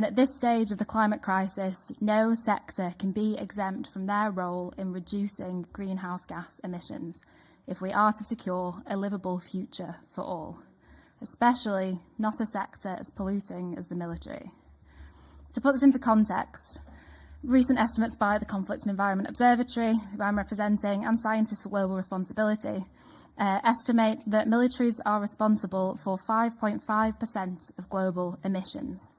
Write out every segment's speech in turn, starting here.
At this stage of the climate crisis, no sector can be exempt from their role in reducing greenhouse gas emissions if we are to secure a livable future for all, especially not a sector as polluting as the military. To put this into context, recent estimates by the Conflict and Environment Observatory, who I'm representing, and Scientists for Global Responsibility estimate that militaries are responsible for 5.5% of global emissions.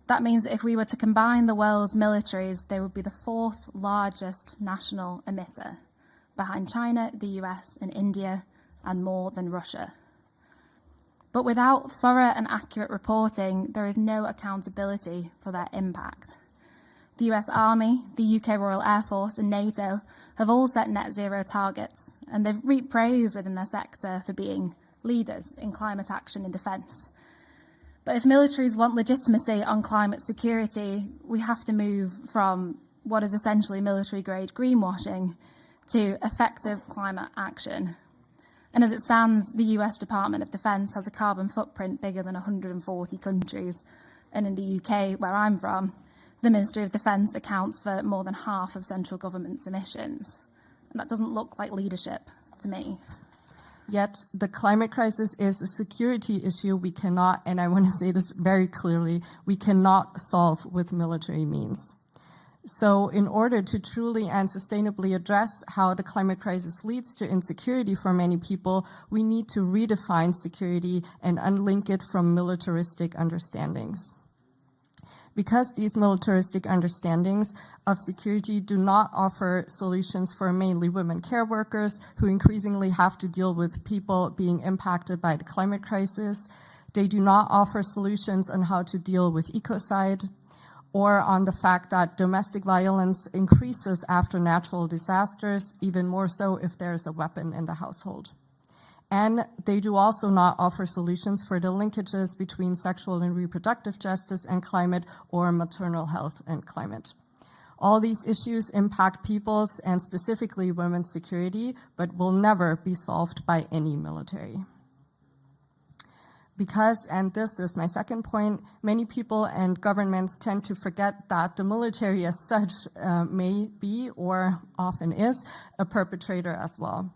That means that if we were to combine the world's militaries, they would be the fourth largest national emitter, behind China, the US, and India, and more than Russia. But without thorough and accurate reporting, there is no accountability for their impact. The US Army, the UK Royal Air Force, and NATO have all set net zero targets, and they've reaped praise within their sector for being leaders in climate action and defence. But if militaries want legitimacy on climate security, we have to move from what is essentially military-grade greenwashing to effective climate action. And as it stands, the US Department of Defence has a carbon footprint bigger than 140 countries. And in the UK, where I'm from, the Ministry of Defence accounts for more than half of central government's emissions. And that doesn't look like leadership to me. Yet the climate crisis is a security issue we cannot, and I want to say this very clearly, we cannot solve with military means. So in order to truly and sustainably address how the climate crisis leads to insecurity for many people, we need to redefine security and unlink it from militaristic understandings. Because these militaristic understandings of security do not offer solutions for mainly women care workers who increasingly have to deal with people being impacted by the climate crisis, they do not offer solutions on how to deal with ecocide, or on the fact that domestic violence increases after natural disasters, even more so if there's a weapon in the household. And they do also not offer solutions for the linkages between sexual and reproductive justice and climate, or maternal health and climate. All these issues impact people's, and specifically women's, security, but will never be solved by any military. Because, and this is my second point, many people and governments tend to forget that the military as such may be, or often is, a perpetrator as well.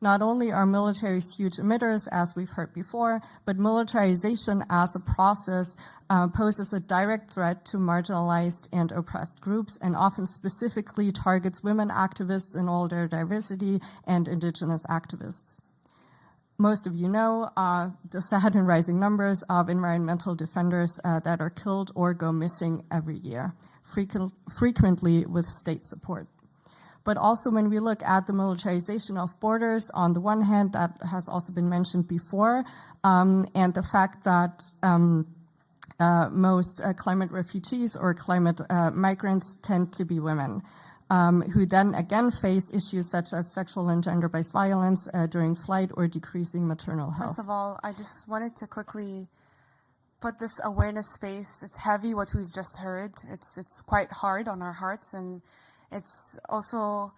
Not only are militaries huge emitters, as we've heard before, but militarization as a process poses a direct threat to marginalized and oppressed groups, and often specifically targets women activists in all their diversity and indigenous activists. Most of you know the sad and rising numbers of environmental defenders that are killed or go missing every year, frequently with state support. But also when we look at the militarization of borders, on the one hand, that has also been mentioned before, and the fact that most climate refugees or climate migrants tend to be women, who then again face issues such as sexual and gender-based violence during flight or decreasing maternal health. First of all, I just wanted to quickly put this awareness space. It's heavy what we've just heard. It's quite hard on our hearts, and it's also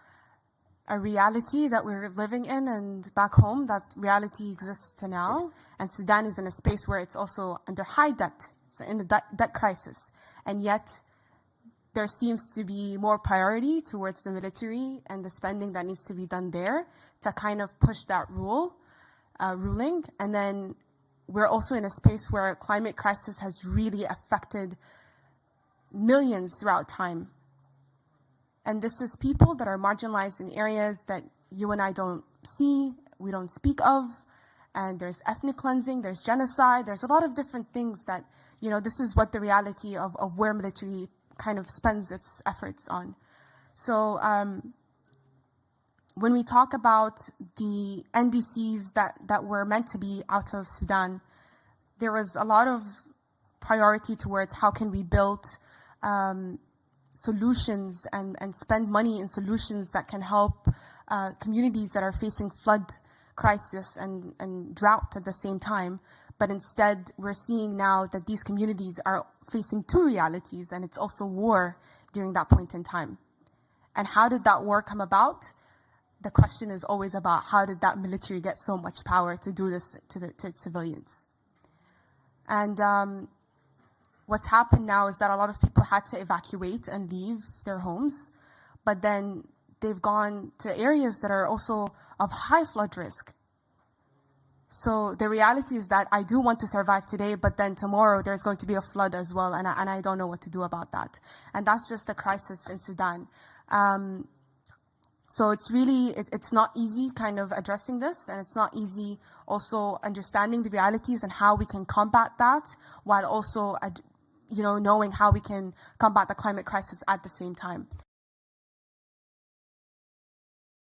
a reality that we're living in, and back home that reality exists now. And Sudan is in a space where it's also under high debt. It's in a debt crisis. And yet there seems to be more priority towards the military and the spending that needs to be done there to kind of push that ruling. And then we're also in a space where climate crisis has really affected millions throughout time. And this is people that are marginalized in areas that you and I don't see, we don't speak of, and there's ethnic cleansing, there's genocide, there's a lot of different things that, you know, this is what the reality of where military kind of spends its efforts on. So when we talk about the NDCs that were meant to be out of Sudan, there was a lot of priority towards how can we build solutions and spend money in solutions that can help communities that are facing flood crisis and drought at the same time. But instead, we're seeing now that these communities are facing two realities, and it's also war during that point in time. And how did that war come about? The question is always about how did that military get so much power to do this to civilians? And what's happened now is that a lot of people had to evacuate and leave their homes, but then they've gone to areas that are also of high flood risk. So the reality is that I do want to survive today, but then tomorrow there's going to be a flood as well, and I don't know what to do about that. And that's just the crisis in Sudan. So it's really, it's not easy kind of addressing this, and it's not easy also understanding the realities and how we can combat that, while also, knowing how we can combat the climate crisis at the same time.